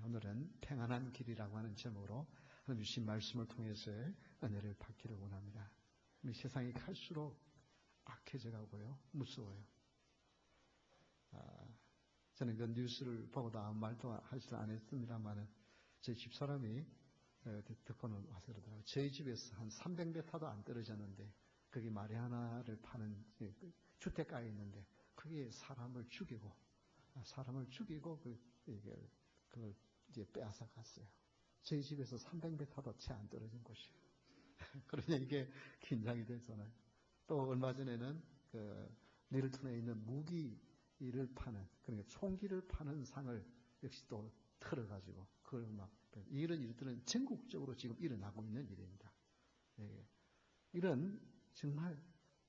오늘은 평안한 길이라고 하는 제목으로 하나님 주신 말씀을 통해서의 은혜를 받기를 원합니다. 이 세상이 갈수록 악해져 가고요, 무서워요. 저는 그 뉴스를 보고도 아무 말도 하지 않았습니다만은 제 집사람이 듣고는 와서 그러더라고요. 저희 집에서 한 300m도 안 떨어졌는데 거기 마리아나를 파는 주택가에 있는데 거기에 사람을 죽이고 그걸 이제 빼앗아 갔어요. 저희 집에서 300m도 채 안 떨어진 곳이에요. 그러니 이게 긴장이 되잖아요. 또 얼마 전에는 닐튼에 있는 무기를 파는, 그러니까 총기를 파는 상을 역시 또 틀어가지고 그걸 이런 일들은 전국적으로 지금 일어나고 있는 일입니다. 이런 정말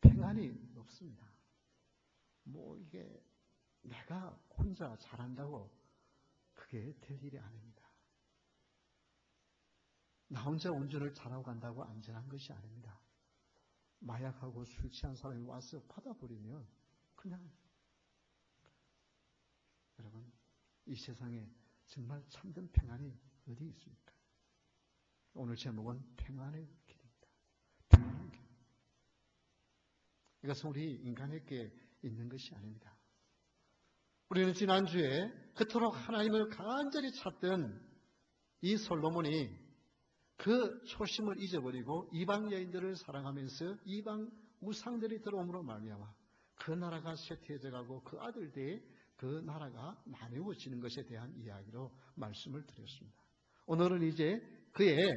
평안이 없습니다. 이게 내가 혼자 잘한다고 그게 될 일이 아닙니다. 나 혼자 운전을 잘하고 간다고 안전한 것이 아닙니다. 마약하고 술 취한 사람이 와서 받아버리면 그냥 여러분, 이 세상에 정말 참된 평안이 어디 있습니까? 오늘 제목은 평안의 길입니다. 평안의 길. 이것은 우리 인간에게 있는 것이 아닙니다. 우리는 지난주에 그토록 하나님을 간절히 찾던 이 솔로몬이 그 초심을 잊어버리고 이방 여인들을 사랑하면서 이방 우상들이 들어옴으로 말미암아 그 나라가 쇠퇴해져 가고 그 아들들의 그 나라가 나누어지는 것에 대한 이야기로 말씀을 드렸습니다. 오늘은 이제 그의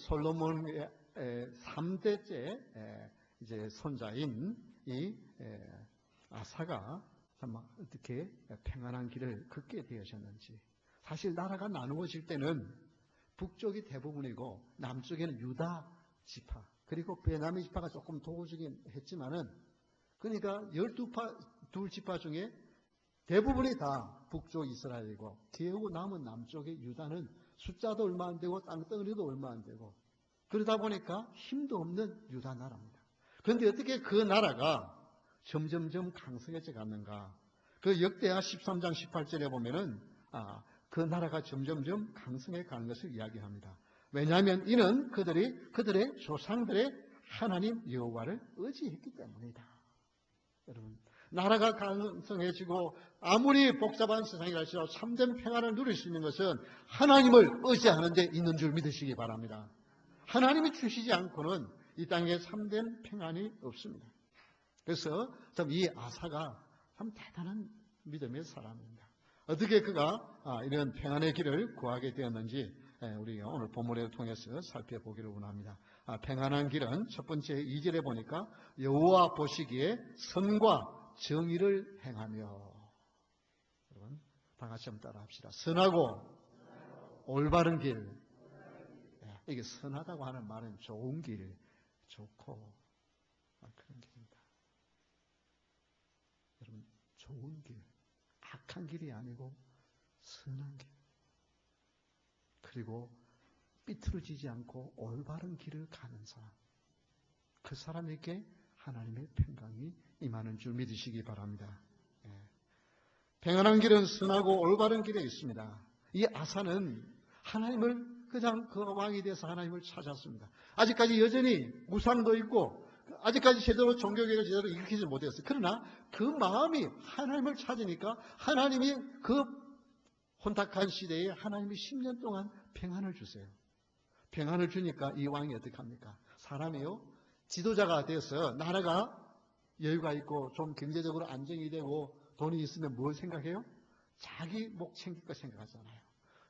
솔로몬의 3대째 이제 손자인 이 아사가 어떻게 평안한 길을 걷게 되셨는지. 사실 나라가 나누어질 때는 북쪽이 대부분이고 남쪽에는 유다 지파 그리고 베냐민 지파가 조금 도우주긴 했지만은 그러니까 12지파 중에 대부분이 다 북쪽 이스라엘이고 겨우 남은 남쪽의 유다는 숫자도 얼마 안 되고 땅덩어리도 얼마 안 되고 그러다 보니까 힘도 없는 유다 나라입니다. 그런데 어떻게 그 나라가 점점점 강성해져 갔는가? 그 역대하 13장 18절에 보면은 그 나라가 점점점 강성해 가는 것을 이야기합니다. 왜냐하면 이는 그들의 조상들의 하나님 여호와를 의지했기 때문이다. 여러분, 나라가 강성해지고 아무리 복잡한 세상이 갈수록 참된 평안을 누릴 수 있는 것은 하나님을 의지하는 데 있는 줄 믿으시기 바랍니다. 하나님이 주시지 않고는 이 땅에 참된 평안이 없습니다. 그래서 참 이 아사가 참 대단한 믿음의 사람입니다. 어떻게 그가 이런 평안의 길을 구하게 되었는지 우리가 오늘 본문을 통해서 살펴보기를 원합니다. 평안한 길은 첫 번째 2절에 보니까 여호와 보시기에 선과 정의를 행하며, 여러분 다 같이 한번 따라 합시다. 선하고 올바른 길. 이게 선하다고 하는 말은 좋은 길, 좋고 그런 길입니다. 여러분, 좋은 길, 악한 길이 아니고 선한 길, 그리고 삐뚤어지지 않고 올바른 길을 가는 사람, 그 사람에게 하나님의 평강이 임하는 줄 믿으시기 바랍니다. 평안한 길은 선하고 올바른 길에 있습니다. 이 아사는 하나님을 그냥 그 왕이 돼서 하나님을 찾았습니다. 아직까지 여전히 우상도 있고 아직까지 제대로 종교개혁을 제대로 일으키지 못했어요. 그러나 그 마음이 하나님을 찾으니까 하나님이 그 혼탁한 시대에 하나님이 10년 동안 평안을 주세요. 평안을 주니까 이 왕이 어떻게 합니까? 사람이요, 지도자가 돼서 나라가 여유가 있고 좀 경제적으로 안정이 되고 돈이 있으면 뭘 생각해요? 자기 목 챙길 거 생각하잖아요.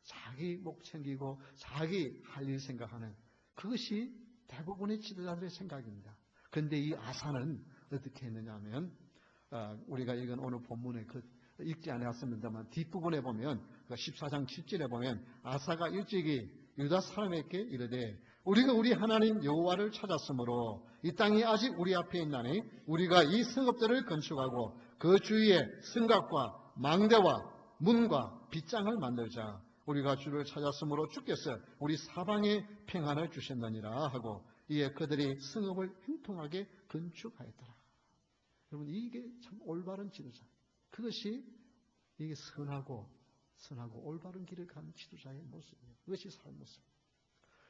자기 목 챙기고 자기 할 일 생각하는 그것이 대부분의 지도자들의 생각입니다. 그런데 이 아사는 어떻게 했느냐 하면 우리가 이건 오늘 본문에 읽지 않았습니다만 뒷부분에 보면 14장 7절에 보면 아사가 일찍이 유다 사람에게 이르되 우리가 우리 하나님 여호와를 찾았으므로 이 땅이 아직 우리 앞에 있나니 우리가 이 성읍들을 건축하고 그 주위에 성곽과 망대와 문과 빗장을 만들자. 우리가 주를 찾았으므로 주께서 우리 사방에 평안을 주셨느니라 하고 이에 그들이 성읍을 형통하게 건축하였더라. 여러분, 이게 참 올바른 지도자. 그것이 이게 선하고 선하고 올바른 길을 가는 지도자의 모습이에요. 그것이 삶의 모습.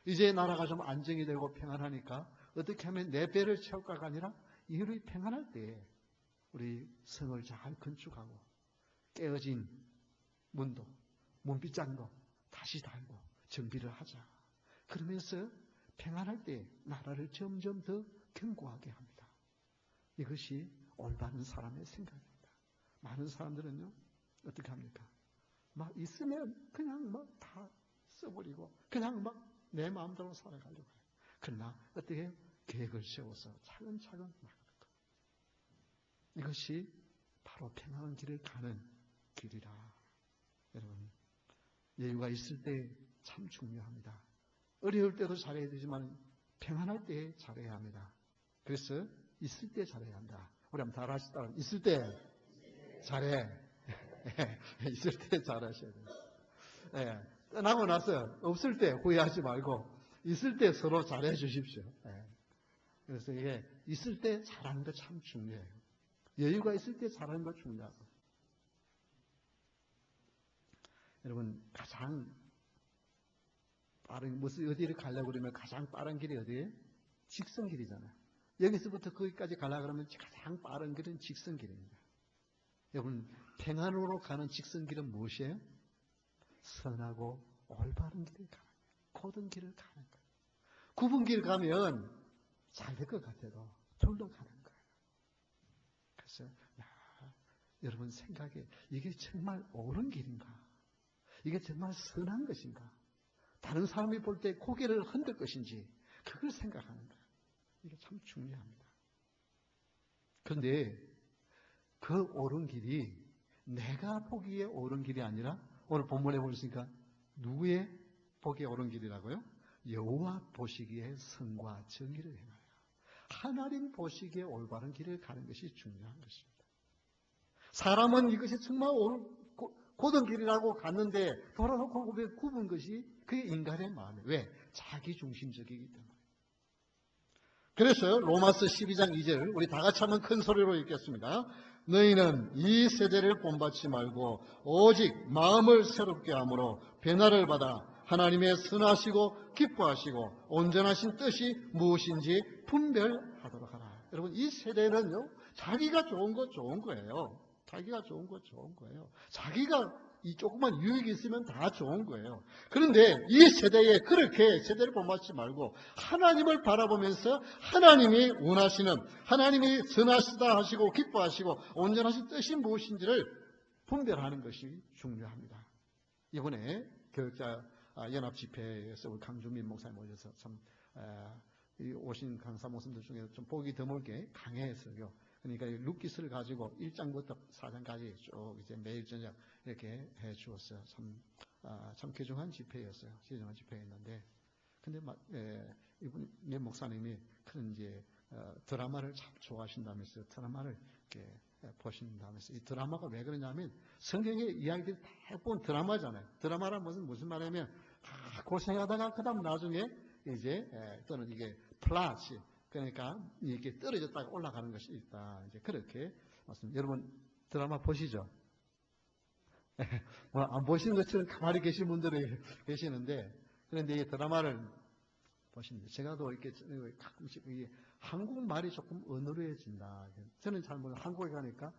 이제 나라가 좀 안정이 되고 평안하니까 어떻게 하면 내 배를 채울까가 아니라 이후로 평안할 때 우리 성을 잘 건축하고 깨어진 문도, 문빗장도 다시 달고 정비를 하자. 그러면서 평안할 때 나라를 점점 더 견고하게 합니다. 이것이 올바른 사람의 생각입니다. 많은 사람들은요, 어떻게 합니까? 막 있으면 그냥 막 다 써버리고 그냥 막 내 마음대로 살아가려고 해요. 그러나 어떻게 계획을 세워서 차근차근 나가는 것. 이것이 바로 평안한 길을 가는 길이라. 여러분, 여유가 있을 때 참 중요합니다. 어려울 때도 잘해야 되지만 평안할 때 잘해야 합니다. 그래서 있을 때 잘해야 한다. 우리 한번 다 같이 따라 있을 때 잘해. 있을 때 잘하셔야 돼요. 떠나고 나서 없을 때 후회하지 말고 있을 때 서로 잘해 주십시오. 그래서 이게 있을 때 잘하는 거 참 중요해요. 여유가 있을 때 잘하는 거 중요하고. 여러분, 가장 빠른, 무슨 어디를 가려고 그러면 가장 빠른 길이 어디예요? 직선길이잖아요. 여기서부터 거기까지 가려고 그러면 가장 빠른 길은 직선길입니다. 여러분, 평안으로 가는 직선길은 무엇이에요? 선하고 올바른 길을 가는 거예요. 고든 길을 가는 거예요. 굽은 길 가면 잘 될 것 같아도 둘러 가는 거예요. 그래서 여러분 생각에 이게 정말 옳은 길인가? 이게 정말 선한 것인가? 다른 사람이 볼 때 고개를 흔들 것인지 그걸 생각하는 거예요. 이게 참 중요합니다. 그런데 그 옳은 길이 내가 보기에 옳은 길이 아니라 오늘 본문에 보시니까 누구의 보기에 옳은 길이라고요? 여호와 보시기에 선과 정의를 행하여 하나님 보시기에 올바른 길을 가는 것이 중요한 것입니다. 사람은 이것이 정말 고든 길이라고 갔는데 돌아놓고 굽은 것이 그게 인간의 마음이에요. 왜? 자기 중심적이기 때문에. 그래서 로마서 12장 2절 우리 다 같이 한번 큰 소리로 읽겠습니다. 너희는 이 세대를 본받지 말고 오직 마음을 새롭게 함으로 변화를 받아 하나님의 선하시고 기뻐하시고 온전하신 뜻이 무엇인지 분별하도록 하라. 여러분, 이 세대는요, 자기가 좋은 거 좋은 거예요. 자기가 좋은 거 좋은 거예요. 자기가 이 조그만 유익이 있으면 다 좋은 거예요. 그런데 이 세대에 그렇게 세대를 본받지 말고 하나님을 바라보면서 하나님이 원하시는, 하나님이 선하시다 하시고 기뻐하시고 온전하신 뜻이 무엇인지를 분별하는 것이 중요합니다. 이번에 교육자 연합 집회에서 우리 강준민 목사님 오셔서 참 오신 강사 목사님들 중에 좀 보기 드물게 강해했어요. 그러니까 룻기스를 가지고 1장부터 4장까지 쭉 이제 매일 저녁 이렇게 해 주었어요. 참 귀중한 집회였어요. 귀중한 집회였는데, 근데 이분 내 목사님이 큰 이제 드라마를 참 좋아하신다면서 드라마를 이렇게 보신다면서 이 드라마가 왜 그러냐면 성경의 이야기들이 대부분 드라마잖아요. 드라마란 무슨 말이냐면 고생하다가 그다음 나중에 이제 또는 이게 플라치 그러니까 이렇게 떨어졌다가 올라가는 것이 있다. 이제 그렇게 맞습니다. 여러분 드라마 보시죠? 뭐 안 보시는 것처럼 가만히 계신 분들이 계시는데, 그런데 이 드라마를 보시는데 제가 또 이렇게 가끔씩 한국말이 조금 어눌해진다. 저는 잘 모르는 한국에 가니까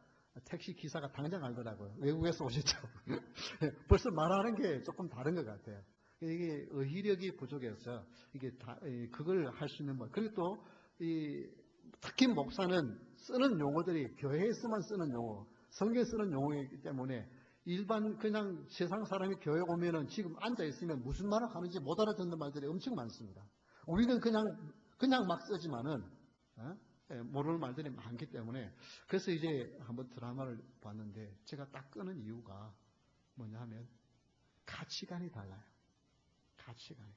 택시 기사가 당장 알더라고요. 외국에서 오셨죠? 벌써 말하는 게 조금 다른 것 같아요. 이게 어휘력이 부족해서 이게 그걸 할 수 있는 뭐. 그리고 또 특히 목사는 쓰는 용어들이 교회에서만 쓰는 용어, 성경에 쓰는 용어이기 때문에 일반 그냥 세상 사람이 교회 오면은 지금 앉아 있으면 무슨 말을 하는지 못 알아듣는 말들이 엄청 많습니다. 우리는 그냥 막 쓰지만은 모르는 말들이 많기 때문에. 그래서 이제 한번 드라마를 봤는데 제가 딱 끄는 이유가 뭐냐 하면 가치관이 달라요. 가치관이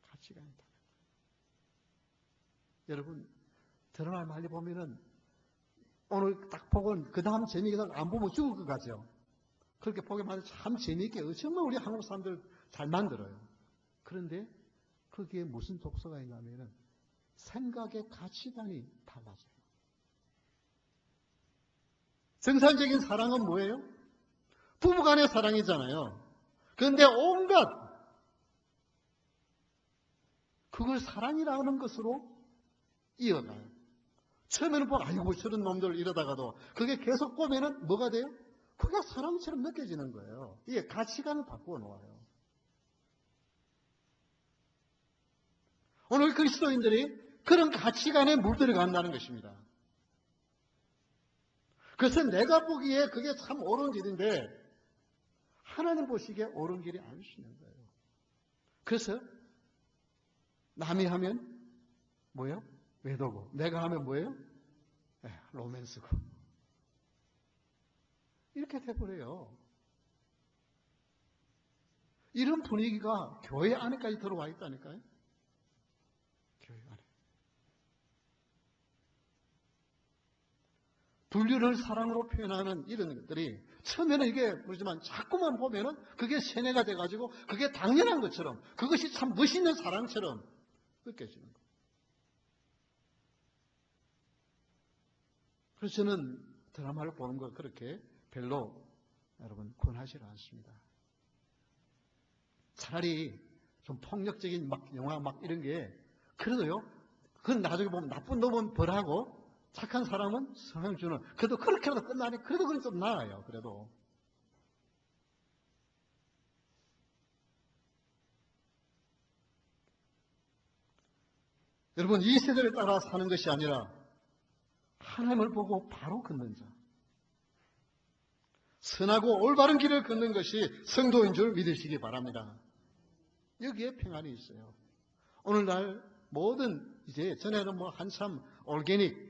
달라요. 여러분 드라마 많이 보면은 오늘 딱 보고 그 다음 재미있게 안 보면 죽을 것 같죠. 그렇게 보기만 해도 참 재미있게 정말 우리 한국 사람들 잘 만들어요. 그런데 거기에 무슨 독소가 있냐면은 생각의 가치관이 달라져요. 정상적인 사랑은 뭐예요? 부부간의 사랑이잖아요. 그런데 온갖 그걸 사랑이라는 것으로 이어가요. 처음에는 아이고 저런 놈들 이러다가도 그게 계속 보면은 뭐가 돼요? 그게 사랑처럼 느껴지는 거예요. 이게 가치관을 바꾸어 놓아요. 오늘 그리스도인들이 그런 가치관에 물들어간다는 것입니다. 그래서 내가 보기에 그게 참 옳은 길인데 하나님 보시기에 옳은 길이 아닐 수 있는 거예요. 그래서 남이 하면 뭐예요? 외도고 내가 하면 뭐예요? 로맨스고 이렇게 돼버려요. 이런 분위기가 교회 안에까지 들어와 있다니까요. 교회 안에. 분류를 사랑으로 표현하는 이런 것들이 처음에는 이게 그러지만 자꾸만 보면은 그게 세뇌가 돼가지고 그게 당연한 것처럼 그것이 참 멋있는 사랑처럼 느껴지는 거예요. 그래서 저는 드라마를 보는 거 그렇게 별로 여러분 권하지 않습니다. 차라리 좀 폭력적인 막 영화 막 이런 게 그래도요. 그건 나중에 보면 나쁜 놈은 벌하고 착한 사람은 상을 주는. 그래도 그렇게라도 끝나니 그래도 그건 좀 나아요. 그래도 여러분 이 세대를 따라 사는 것이 아니라 하나님을 보고 바로 걷는 자, 선하고 올바른 길을 걷는 것이 성도인 줄 믿으시기 바랍니다. 여기에 평안이 있어요. 오늘날 모든 이제 전에는 뭐 한참 올게닉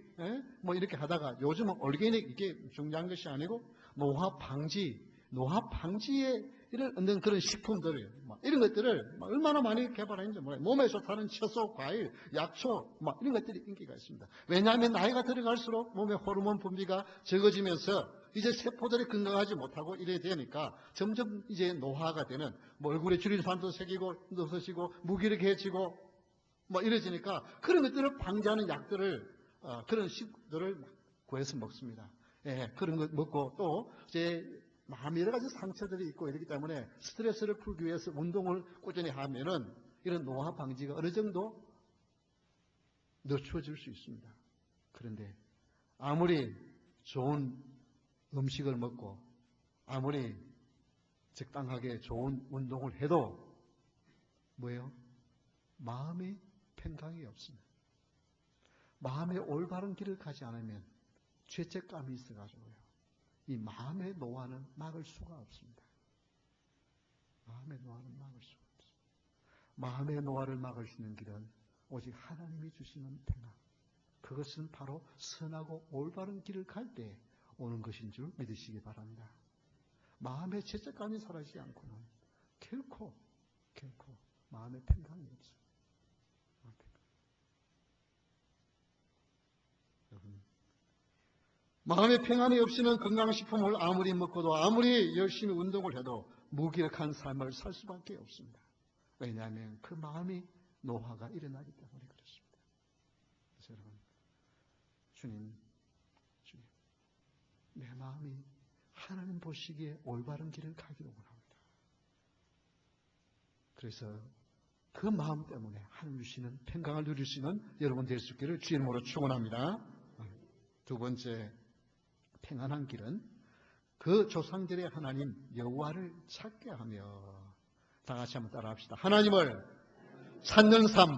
뭐 이렇게 하다가 요즘은 올게닉 이게 중요한 것이 아니고 노화 방지에 이를 얻는 그런 식품들 이런 것들을 얼마나 많이 개발했는지 몰라요. 몸에 좋다는 채소, 과일, 약초 이런 것들이 인기가 있습니다. 왜냐하면 나이가 들어갈수록 몸의 호르몬 분비가 적어지면서 이제 세포들이 건강하지 못하고 이래 되니까 점점 이제 노화가 되는 얼굴에 주리산도 새기고 넣으시고 무기력해지고 이래지니까 그런 것들을 방지하는 약들을 그런 식들을 구해서 먹습니다. 예, 그런 것 먹고 또 이제 여러 가지 상처들이 있고 이러기 때문에 스트레스를 풀기 위해서 운동을 꾸준히 하면은 이런 노화 방지가 어느 정도 늦춰질 수 있습니다. 그런데 아무리 좋은 음식을 먹고 아무리 적당하게 좋은 운동을 해도 뭐예요? 마음의 평강이 없습니다. 마음의 올바른 길을 가지 않으면 죄책감이 있어가지고요. 이 마음의 노화는 막을 수가 없습니다. 마음의 노화는 막을 수가 없습니다. 마음의 노화를 막을 수 있는 길은 오직 하나님이 주시는 평안. 그것은 바로 선하고 올바른 길을 갈 때 오는 것인 줄 믿으시기 바랍니다. 마음의 죄책감이 사라지지 않고는 결코 마음의 평강이 없어요. 마음의 평안이 없이는 건강식품을 아무리 먹고도 아무리 열심히 운동을 해도 무기력한 삶을 살 수밖에 없습니다. 왜냐하면 그 마음이 노화가 일어나기 때문에 그렇습니다. 그래서 여러분, 주님, 내 마음이 하나님 보시기에 올바른 길을 가기를 원합니다. 그래서 그 마음 때문에 하나님 주시는 평강을 누릴 수 있는 여러분 될 수 있기를 주의 이름으로 축원합니다. 두 번째 평안한 길은 그 조상들의 하나님 여호와를 찾게 하며, 다 같이 한번 따라합시다. 하나님을 찾는 삶.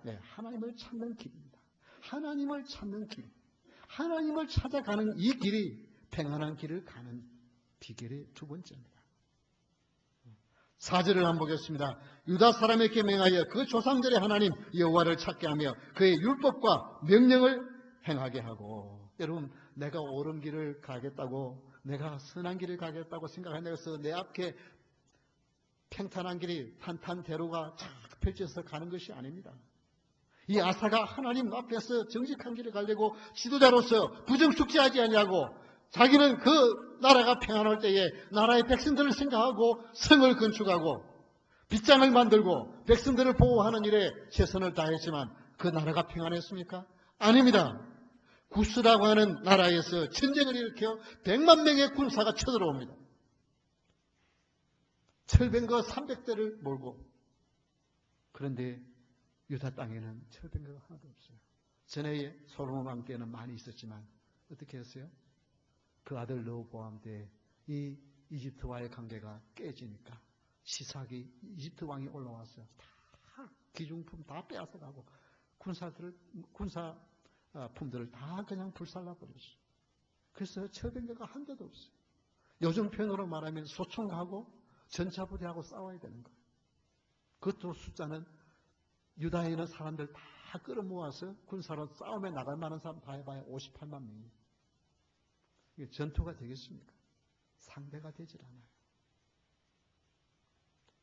네, 하나님을 찾는 길입니다. 하나님을 찾는 길. 하나님을 찾아가는 이 길이 평안한 길을 가는 비결의 두 번째입니다. 4절을 한번 보겠습니다. 유다 사람에게 맹하여 그 조상들의 하나님 여호와를 찾게 하며 그의 율법과 명령을 행하게 하고. 여러분, 내가 옳은 길을 가겠다고, 내가 선한 길을 가겠다고 생각한다고 내 앞에 평탄한 길이 탄탄대로가 쫙 펼쳐서 가는 것이 아닙니다. 이 아사가 하나님 앞에서 정직한 길을 가려고 지도자로서 부정축제하지 않냐고, 자기는 그 나라가 평안할 때에 나라의 백성들을 생각하고 성을 건축하고 빗장을 만들고 백성들을 보호하는 일에 최선을 다했지만 그 나라가 평안했습니까? 아닙니다. 구스라고 하는 나라에서 전쟁을 일으켜 100만 명의 군사가 쳐들어옵니다. 철병거 300대를 몰고. 그런데 유다 땅에는 철병거가 하나도 없어요. 전에 솔로몬 왕께는 많이 있었지만 어떻게 했어요? 그 아들 르호보암 때 이 이집트와의 관계가 깨지니까 시삭이 이집트 왕이 올라왔어요. 다 기중품 다 빼앗아가고 군사품들을 다 그냥 불살라버렸어요. 그래서 철병거가 한 대도 없어요. 요즘 표현으로 말하면 소총하고 전차부대하고 싸워야 되는 거예요. 그것도 숫자는 유다에 있는 사람들 다 끌어모아서 군사로 싸움에 나갈 만한 사람 다 해봐야 58만 명이에요. 이게 전투가 되겠습니까? 상대가 되질 않아요.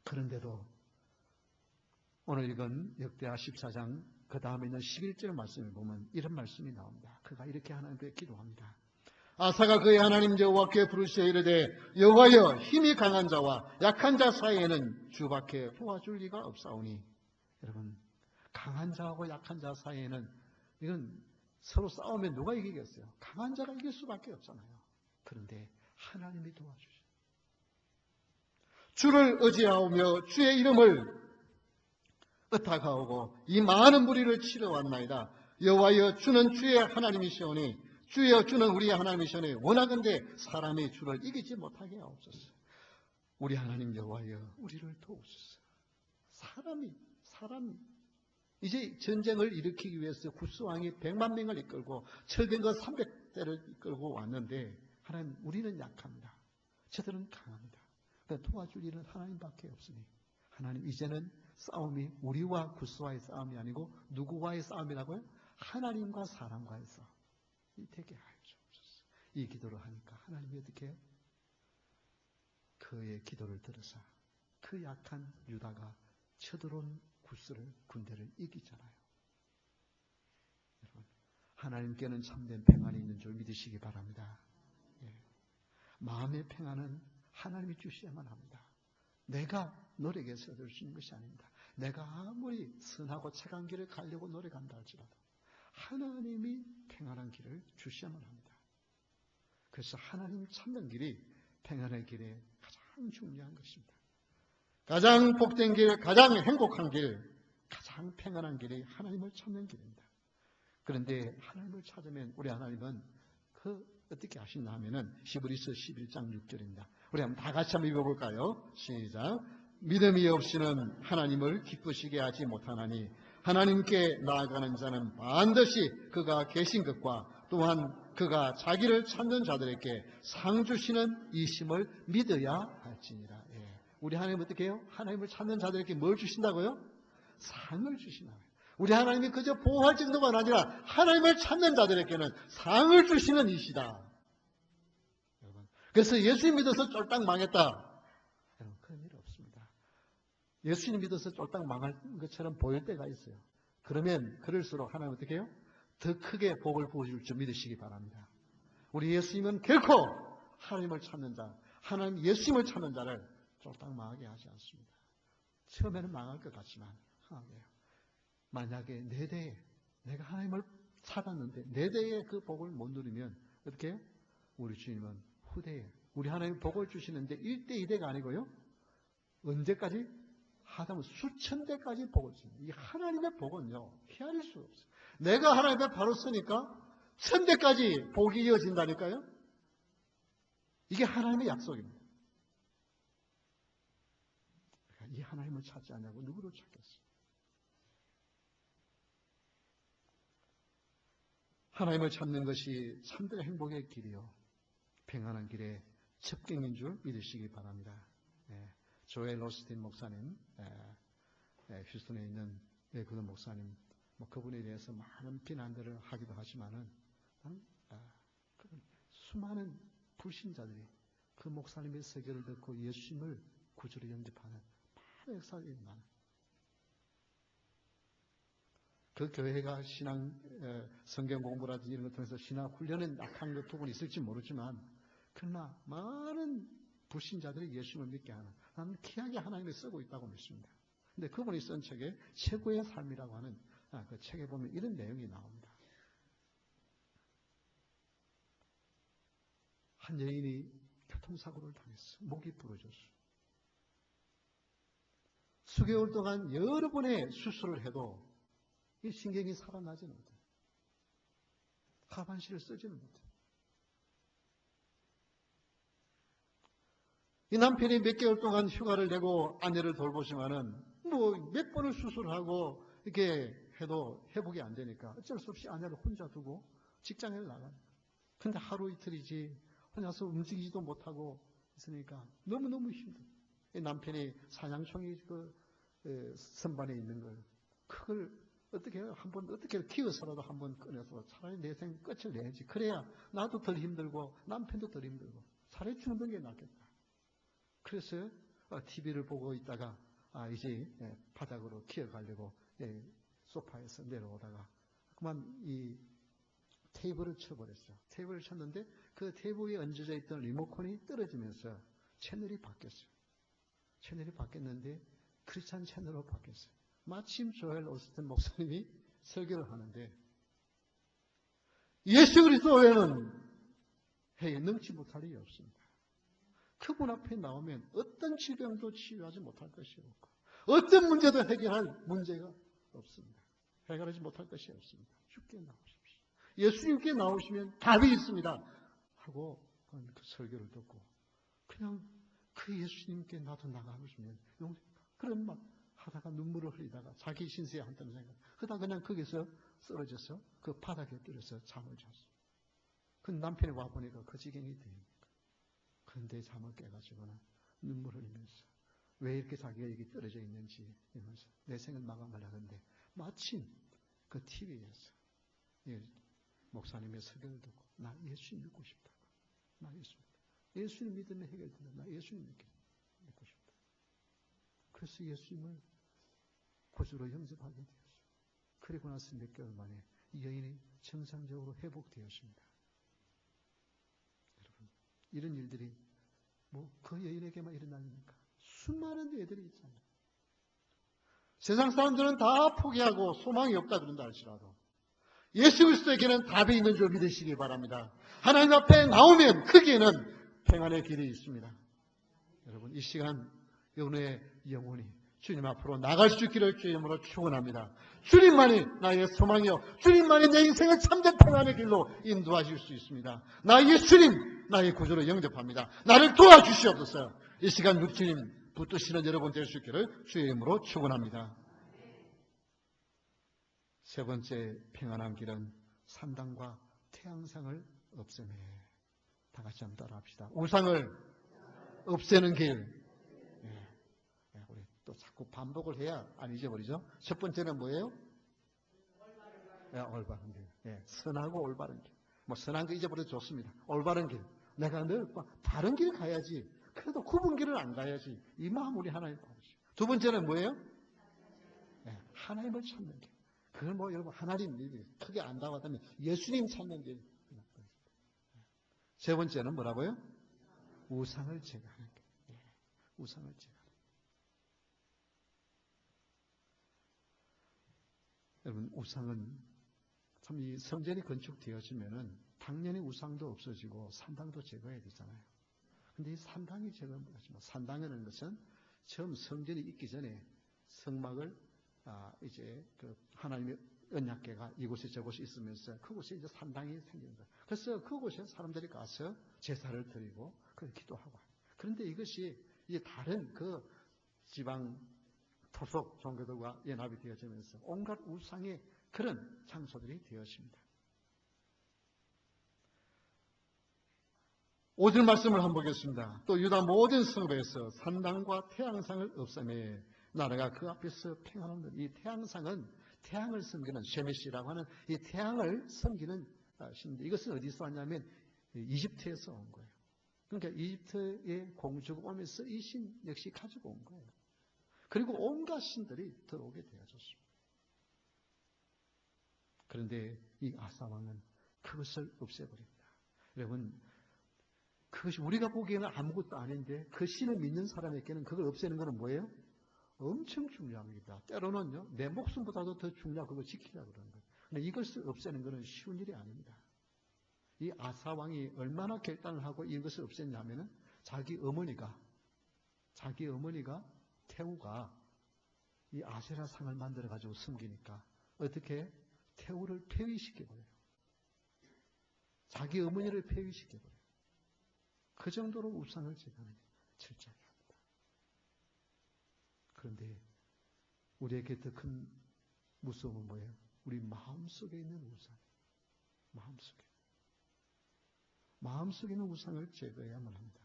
그런데도 오늘 읽은 역대하 14장 그 다음에 있는 11절 말씀을 보면 이런 말씀이 나옵니다. 그가 이렇게 하나님께 기도합니다. 아사가 그의 하나님 여호와께 부르시어 이르되 여호와여 힘이 강한 자와 약한 자 사이에는 주밖에 도와줄 리가 없사오니. 여러분, 강한 자하고 약한 자 사이에는 이건 서로 싸우면 누가 이기겠어요? 강한 자가 이길 수밖에 없잖아요. 그런데 하나님이 도와주셔. 주를 의지하오며 주의 이름을 의탁하오고 이 많은 무리를 치러왔나이다. 여호와여 주는 주의 하나님이시오니 주여 주는 우리의 하나님이시오니 원하건대 사람이 주를 이기지 못하게 하옵소서. 우리 하나님 여호와여 우리를 도우소서. 사람이 이제 전쟁을 일으키기 위해서 구스왕이 100만 명을 이끌고 철병거 300대를 이끌고 왔는데 하나님 우리는 약합니다. 저들은 강합니다. 도와줄 일은 하나님밖에 없으니 하나님 이제는 싸움이 우리와 구스와의 싸움이 아니고 누구와의 싸움이라고요? 하나님과 사람과의 싸움. 되게 하여 주옵소서. 이 기도를 하니까 하나님이 어떻게 해요? 그의 기도를 들으사 그 약한 유다가 쳐들어온 군대를 이기잖아요. 여러분, 하나님께는 참된 평안이 있는 줄 믿으시기 바랍니다. 예. 마음의 평안은 하나님이 주셔야만 합니다. 내가 노력해서 얻을 수 있는 것이 아닙니다. 내가 아무리 선하고 착한 길을 가려고 노력한다 할지라도 하나님이 평안한 길을 주셔야만 합니다. 그래서 하나님 찾는 길이 평안의 길에 가장 중요한 것입니다. 가장 복된 길, 가장 행복한 길, 가장 평안한 길이 하나님을 찾는 길입니다. 그런데 하나님을 찾으면 우리 하나님은 어떻게 하시나 하면은 히브리서 11장 6절입니다. 우리 한번 다 같이 한번 읽어볼까요? 시작. 믿음이 없이는 하나님을 기쁘시게 하지 못하나니 하나님께 나아가는 자는 반드시 그가 계신 것과 또한 그가 자기를 찾는 자들에게 상 주시는 이심을 믿어야 할지니라. 예. 우리 하나님 어떻게 해요? 하나님을 찾는 자들에게 뭘 주신다고요? 상을 주시나요? 우리 하나님이 그저 보호할 정도가 아니라 하나님을 찾는 자들에게는 상을 주시는 이시다. 여러분, 그래서 예수님 믿어서 쫄딱 망했다. 여러분, 그런 일 없습니다. 예수님 믿어서 쫄딱 망할 것처럼 보일 때가 있어요. 그러면 그럴수록 하나님 어떻게 해요? 더 크게 복을 부어줄 줄 믿으시기 바랍니다. 우리 예수님은 결코 하나님을 찾는 자, 하나님 예수님을 찾는 자를 쫄딱 망하게 하지 않습니다. 처음에는 망할 것 같지만 하게 해요. 만약에 내 대에 내가 하나님을 찾았는데 내 대에 그 복을 못 누리면 어떻게 해요? 우리 주님은 후대에 우리 하나님 복을 주시는데 1대 2대가 아니고요. 언제까지? 하다면 수천 대까지 복을 주십니다. 이 하나님의 복은요. 헤아릴 수 없어요. 내가 하나님의 바로 쓰니까 1000대까지 복이 이어진다니까요. 이게 하나님의 약속입니다. 이 하나님을 찾지 않냐고 누구를 찾겠어요? 하나님을 찾는 것이 참된 행복의 길이요. 평안한 길의 첩경인 줄 믿으시기 바랍니다. 조엘 로스틴 목사님, 휴스턴에 있는 그 목사님, 그분에 대해서 많은 비난들을 하기도 하지만은 수많은 불신자들이 그 목사님의 설교를 듣고 예수님을 구주로 영접하는 많은 역사들이 많아요. 그 교회가 성경 공부라든지 이런 걸 통해서 신학 훈련에 약한 것 부분이 있을지 모르지만, 그러나 많은 불신자들이 예수님을 믿게 하는, 나는 귀하게 하나님이 쓰고 있다고 믿습니다. 근데 그분이 쓴 책에 최고의 삶이라고 하는 그 책에 보면 이런 내용이 나옵니다. 한 여인이 교통사고를 당했어. 목이 부러졌어. 수개월 동안 여러 번의 수술을 해도 이 신경이 살아나지는 못해요. 하반신을 쓰지는 못해요. 이 남편이 몇 개월 동안 휴가를 내고 아내를 돌보지만은 몇 번을 수술하고 이렇게 해도 회복이 안 되니까 어쩔 수 없이 아내를 혼자 두고 직장에 나가요. 근데 하루 이틀이지 혼자서 움직이지도 못하고 있으니까 너무너무 힘들어요. 남편이 사냥총이 선반에 있는 걸 그걸 어떻게 키워서라도 한번 꺼내서 차라리 내 생 끝을 내야지. 그래야 나도 덜 힘들고 남편도 덜 힘들고 차라리 죽는 게 낫겠다. 그래서 TV를 보고 있다가 이제 바닥으로 기어가려고 소파에서 내려오다가 그만 이 테이블을 쳐버렸어요. 테이블을 쳤는데 그 테이블 위에 얹어져 있던 리모컨이 떨어지면서 채널이 바뀌었어요. 채널이 바뀌었는데 크리스찬 채널로 바뀌었어요. 마침 조엘 오스틴 목사님이 설교를 하는데 예수 그리스도 외에는 해에 능치 못할 일이 없습니다. 그분 앞에 나오면 어떤 질병도 치유하지 못할 것이 없고 어떤 문제도 해결할 문제가 없습니다. 해결하지 못할 것이 없습니다. 주께 나오십시오. 예수님께 나오시면 답이 있습니다. 하고 그 설교를 듣고 그냥 그 예수님께 나도 나가보시면 그런 막 하다가 눈물을 흘리다가 자기 신세에 한다는 생각. 그러다 그냥 거기서 쓰러져서 그 바닥에 떨어져 잠을 잤어요. 그 남편이 와보니까 그 지경이 돼요. 그런데 잠을 깨가지고는 눈물 흘리면서 왜 이렇게 자기가 여기 떨어져 있는지 이러면서 내 생을 마감하려고 하는데 마침 그 TV에서 목사님의 설교를 듣고 나 예수님 믿고 싶다. 나 예수님 믿으면 해결된다. 나 예수님 믿고 싶다. 그래서 예수님을 구주로 영접하게 되었어요. 그리고 나서 몇 개월 만에 이 여인이 정상적으로 회복되었습니다. 여러분, 이런 일들이 그 여인에게만 일어납니까? 수많은 애들이 있잖아요. 세상 사람들은 다 포기하고 소망이 없다 그런다 할지라도 예수 그리스도에게는 답이 있는 줄 믿으시기 바랍니다. 하나님 앞에 나오면 거기에는 평안의 길이 있습니다. 여러분, 이 시간 여러분의 영혼이 주님 앞으로 나갈 수 있기를 주의 이름으로 축원합니다. 주님만이 나의 소망이요, 주님만이 내 인생을 참된 평안의 길로 인도하실 수 있습니다. 나 예수님, 나의 구주로 영접합니다. 나를 도와주시옵소서. 이 시간 주님 붙드시는 여러분 될 수 있기를 주의 이름으로 축원합니다. 세 번째 평안한 길은 산당과 태양상을 없애매. 다 같이 한번 따라합시다. 우상을 없애는 길. 우리 또 자꾸 반복을 해야 안 잊어버리죠. 첫 번째는 뭐예요? 올바른 길. 선하고 올바른 길. 선한 거 잊어버려도 좋습니다. 올바른 길. 내가 늘 바른 길 가야지. 그래도 굽은 길을 안 가야지. 이 마음 우리 하나님 받으시죠. 두 번째는 뭐예요? 하나님을 찾는 길. 그걸 여러분 하나님 크게 안다고 하다면 예수님 찾는 길. 세 번째는 뭐라고요? 우상을 제거하는 길. 우상을 제거하는 길. 여러분, 우상은 참 이 성전이 건축되어지면은 당연히 우상도 없어지고 산당도 제거해야 되잖아요. 근데 이 산당이 제거는 뭐지만 산당이라는 것은 처음 성전이 있기 전에 성막을 이제 그 하나님의 언약궤가 이곳에 저곳에 있으면서 그곳에 이제 산당이 생기는 거예요. 그래서 그곳에 사람들이 가서 제사를 드리고 기도하고. 그런데 이것이 이제 다른 그 지방 토속 종교들과 연합이 되어지면서 온갖 우상의 그런 장소들이 되었습니다. 5절 말씀을 한번 보겠습니다. 또 유다 모든 성읍에서 산당과 태양상을 없애매 나라가 그 앞에서 평안한 이 태양상은 태양을 섬기는 셰메시라고 하는 이 태양을 섬기는 신인데 이것은 어디서 왔냐면 이집트에서 온 거예요. 그러니까 이집트의 공주가 오면서 이 신 역시 가지고 온 거예요. 그리고 온갖 신들이 들어오게 되어졌습니다. 그런데 이 아사 왕은 그것을 없애버립니다. 여러분, 그것이 우리가 보기에는 아무것도 아닌데 그 신을 믿는 사람에게는 그걸 없애는 것은 뭐예요? 엄청 중요합니다. 때로는요, 내 목숨보다도 더 중요하고 그걸 지키려고 그러는 거예요. 근데 이것을 없애는 것은 쉬운 일이 아닙니다. 이 아사 왕이 얼마나 결단을 하고 이것을 없앴냐면은 자기 어머니가 태우가 이 아세라 상을 만들어 가지고 섬기니까 어떻게 태우를 폐위시켜버려요. 자기 어머니를 폐위시켜버려요. 그 정도로 우상을 제거하는 철저하게 합니다. 그런데 우리에게 더 큰 무서움은 뭐예요? 우리 마음속에 있는 우상. 마음속에 있는 우상을 제거해야만 합니다.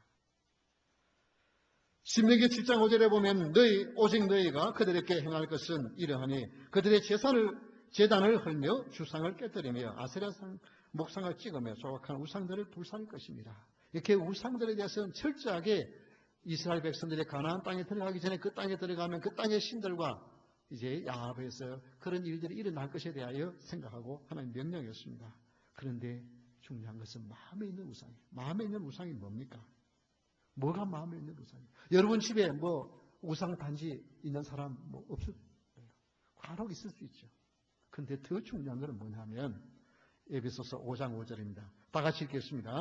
신명기 7장 5절에 보면 오직 너희가 그들에게 행할 것은 이러하니 그들의 제단을 헐며 주상을 깨뜨리며 아세라상 목상을 찍으며 조각한 우상들을 불살릴 것입니다. 이렇게 우상들에 대해서는 철저하게 이스라엘 백성들이 가나안 땅에 들어가기 전에 그 땅에 들어가면 그 땅의 신들과 이제 야합에서 그런 일들이 일어날 것에 대하여 생각하고 하나님 명령이었습니다. 그런데 중요한 것은 마음에 있는 우상이에요. 마음에 있는 우상이 뭡니까? 뭐가 마음에 있는 우상이에요? 여러분 집에 우상 단지 있는 사람 없을 거예요. 간혹 있을 수 있죠. 그런데 더 중요한 것은 뭐냐면 에베소서 5장 5절입니다. 다 같이 읽겠습니다.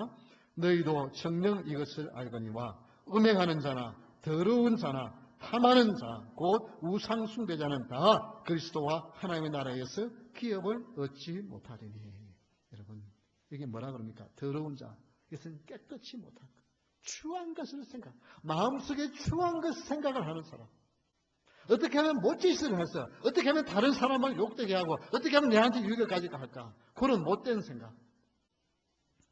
너희도 정녕 이것을 알거니와 음행하는 자나 더러운 자나 탐하는 자 곧 우상 숭배자는 다 그리스도와 하나님의 나라에서 기업을 얻지 못하리니. 여러분 이게 뭐라 그럽니까? 더러운 자. 이것은 깨끗이 못한 것. 추한 것을 생각. 마음속에 추한 것을 생각을 하는 사람. 어떻게 하면 못짓을 해서 어떻게 하면 다른 사람을 욕되게 하고 어떻게 하면 내한테 유익을 가지고 할까. 그런 못된 생각.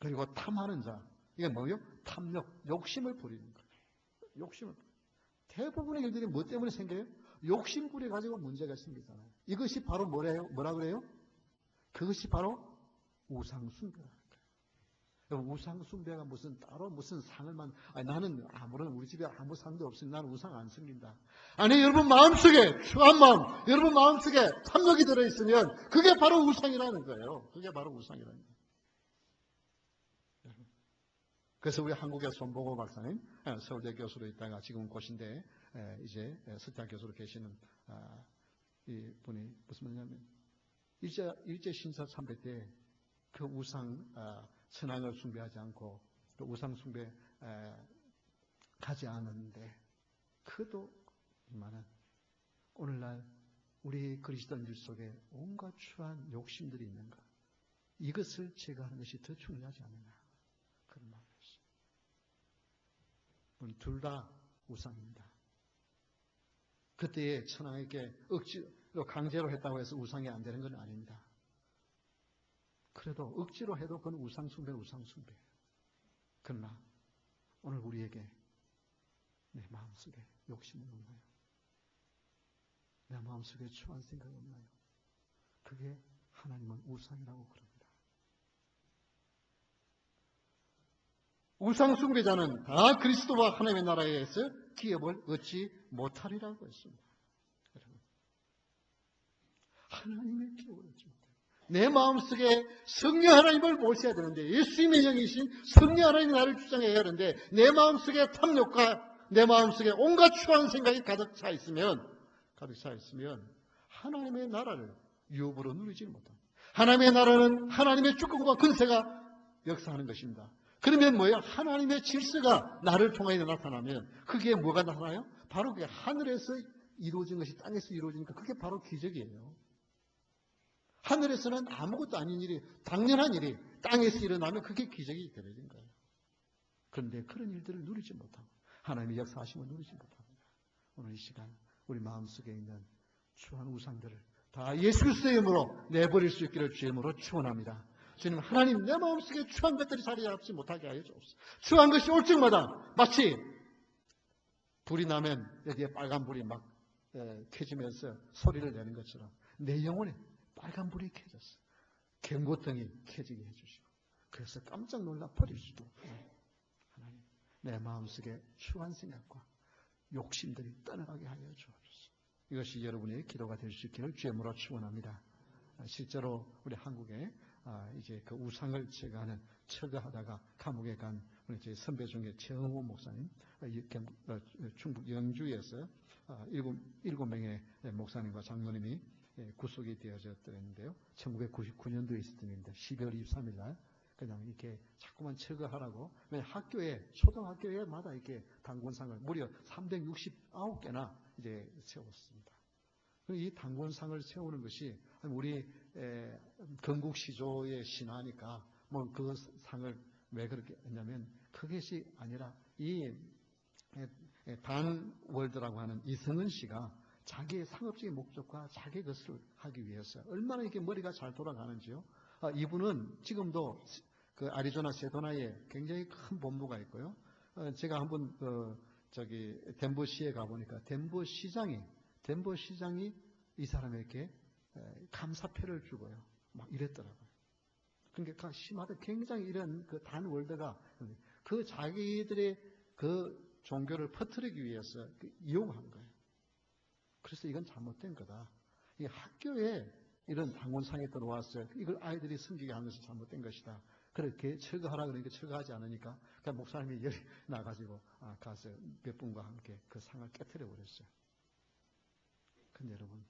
그리고 탐하는 자. 이게 뭐예요? 탐욕, 욕심을 부리는 거예요. 욕심을. 대부분의 일들이 뭐 때문에 생겨요? 욕심 부려가지고 문제가 생기잖아요. 이것이 바로 뭐라 그래요? 그것이 바로 우상숭배라는 거예요. 우상숭배가 무슨 상을 나는 우리 집에 아무 상도 없으니 나는 우상 안 섬긴다. 아니, 여러분 마음속에 추한 마음, 여러분 마음속에 탐욕이 들어있으면 그게 바로 우상이라는 거예요. 그게 바로 우상이라는 거예요. 그래서 우리 한국의 손보고 박사님, 서울대 교수로 있다가 지금은 고신대 이제 석좌 교수로 계시는 이 분이 무슨 말이냐면 일제 신사 참배 때 그 우상 선왕을 숭배하지 않고 또 우상 숭배 가지 않았는데 그도 이만한 오늘날 우리 그리스도인들 속에 온갖 추한 욕심들이 있는 것, 이것을 제거하는 것이 더 중요하지 않느냐 그런 말을 했어요. 둘 다 우상입니다. 그때에 천황에게 억지로 강제로 했다고 해서 우상이 안 되는 건 아닙니다. 그래도 억지로 해도 그건 우상숭배는 우상숭배예요. 그러나 오늘 우리에게 내 마음속에 욕심은 없나요? 내 마음속에 추한 생각이 없나요? 그게 하나님은 우상이라고 그럽니다. 우상숭배자는 다 그리스도와 하나님의 나라에서 기업을 얻지 못하리라고 했습니다. 여러분, 하나님의 기업을 얻지 못해요. 내 마음속에 성령 하나님을 모셔야 되는데, 예수님의 영이신 성령 하나님이 나를 주장해야 하는데, 내 마음속에 탐욕과 내 마음속에 온갖 추한 생각이 가득 차 있으면 하나님의 나라를 유업으로 누리지 못합니다. 하나님의 나라는 하나님의 주권과 권세가 역사하는 것입니다. 그러면 뭐예요? 하나님의 질서가 나를 통하여 나타나면 그게 뭐가 나타나요? 바로 그게 하늘에서 이루어진 것이 땅에서 이루어지니까 그게 바로 기적이에요. 하늘에서는 아무것도 아닌 일이, 당연한 일이 땅에서 일어나면 그게 기적이 되어진 거예요. 그런데 그런 일들을 누리지 못하고 하나님의 역사하심을 누리지 못합니다. 오늘 이 시간 우리 마음속에 있는 추한 우상들을 다 예수 그리스도의 이름으로 내버릴 수 있기를 주의 이름으로 축원합니다. 주님, 하나님, 내 마음속에 추한 것들이 자리 잡지 못하게 하여 주옵소서. 추한 것이 올 적마다 마치 불이 나면 여기에 빨간 불이 막 켜지면서 소리를 내는 것처럼 내 영혼에 빨간 불이 켜졌어. 경고등이 켜지게 해주시고, 그래서 깜짝 놀라 버릴 수도 없고, 하나님, 내 마음속에 추한 생각과 욕심들이 떠나가게 하여 주옵소서. 이것이 여러분의 기도가 될 수 있기를 주의 이름으로 축원합니다. 실제로 우리 한국에 이제 그 우상을 제거하는 철거하다가 감옥에 간 우리 제 선배 중에 최영호 목사님, 충북 영주에서 7명의 목사님과 장로님이 구속이 되어졌는데요. 1999년도에 있었던 일입니다. 12월 23일 날 그냥 이렇게 자꾸만 철거하라고, 초등학교에마다 이렇게 단권상을 무려 369개나 이제 세웠습니다. 이 단권상을 세우는 것이 우리 건국시조의 신화니까 뭐 그 상을 왜 그렇게 했냐면 그것이 아니라 이 단월드라고 하는 이성은 씨가 자기의 상업적인 목적과 자기의 것을 하기 위해서 얼마나 이렇게 머리가 잘 돌아가는지요. 이분은 지금도 그 아리조나 세도나에 굉장히 큰 본부가 있고요. 제가 한번 덴버시에 가보니까 덴버 시장이 이 사람에게 감사패를 주고요. 막 이랬더라고요. 그러니까 심하다. 굉장히 이런 그 단월드가 그 자기들의 그 종교를 퍼뜨리기 위해서 이용한 거예요. 그래서 이건 잘못된 거다. 이 학교에 이런 단권상에 들어왔어요. 이걸 아이들이 숨기게 하는 것이 잘못된 것이다. 그렇게 철거하라 그러니까 철거하지 않으니까 그러니까 목사님이 열이 나가지고 가서 몇 분과 함께 그 상을 깨트려 버렸어요. 근데 여러분,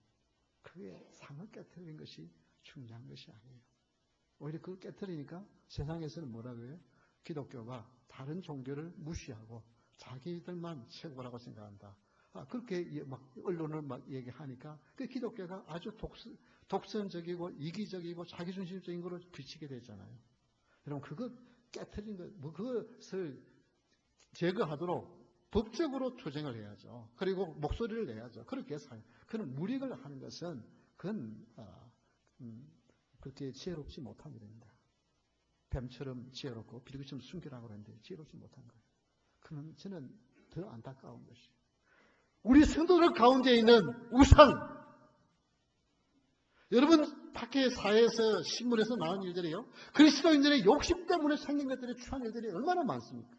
그게 상을 깨트리는 것이 중요한 것이 아니에요. 오히려 그걸 깨트리니까 세상에서는 뭐라고 해요? 기독교가 다른 종교를 무시하고 자기들만 최고라고 생각한다. 그렇게 막 언론을 막 얘기하니까 그 기독교가 아주 독선적이고 이기적이고 자기중심적인 걸로 비치게 되잖아요. 여러분, 그거 깨트린 거, 뭐 그것을 제거하도록 법적으로 투쟁을 해야죠. 그리고 목소리를 내야죠. 그렇게 해서 그런 무력을 하는 것은 그건 그렇게 지혜롭지 못한 일입니다. 뱀처럼 지혜롭고 비둘기처럼 순결하고 그러는데 지혜롭지 못한 거예요. 그러면 저는 더 안타까운 것이 우리 성도들 가운데 있는 우상. 여러분 밖에 사회에서 신문에서 나온 일들이요. 그리스도인들의 욕심 때문에 생긴 것들이 추한 일들이 얼마나 많습니까?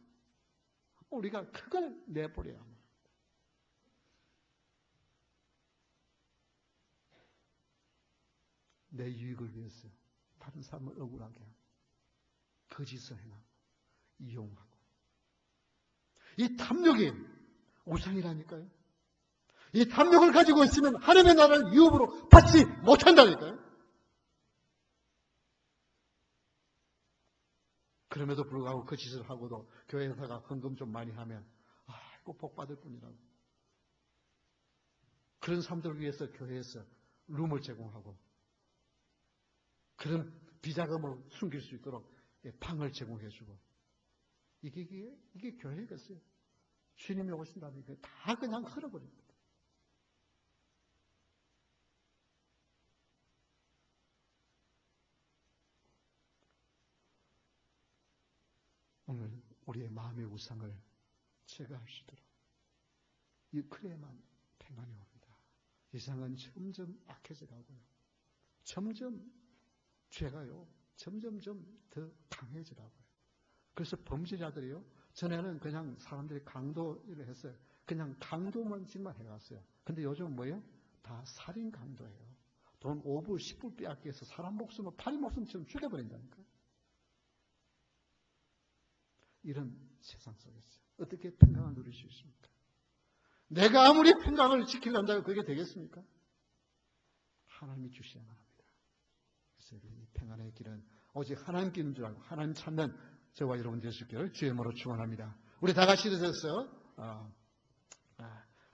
우리가 그걸 내버려야 합니다. 내 유익을 위해서 다른 사람을 억울하게 하고 거짓을 행하고 이용하고 이 탐욕이 우상이라니까요. 이 탐욕을 가지고 있으면 하나님의 나라를 유업으로 받지 못한다니까요. 그럼에도 불구하고 그 짓을 하고도 교회에다가 헌금 좀 많이 하면 꼭 복 받을 뿐이라고. 그런 사람들을 위해서 교회에서 룸을 제공하고 그런 비자금을 숨길 수 있도록 방을 제공해주고 이게 교회겠어요. 주님이 오신다니까 다 그냥 흘러버립니다. 오늘 우리의 마음의 우상을 제거하시도록 그래야만 평안이 옵니다. 세상은 점점 악해져 가고요. 점점 죄가요. 점점점 더 강해지라고요. 그래서 범죄자들이요. 전에는 그냥 사람들이 강도를 했어요. 그냥 강도만짓만 해갔어요. 근데 요즘은 뭐예요? 다 살인 강도예요. 돈 5불, 10불 빼앗겨서 사람 목숨을 파리 목숨처럼 죽여버린다니까요. 이런 세상 속에서 어떻게 평강을 누릴 수 있습니까? 내가 아무리 평강을 지키려고 그게 되겠습니까? 하나님이 주셔야만 합니다. 그래서 이 평안의 길은 오직 하나님 길인 줄 알고 하나님 찾는 저와 여러분 되시기를 주의 이름으로 축원합니다. 우리 다 같이 일어서서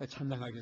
찬양하겠습니다.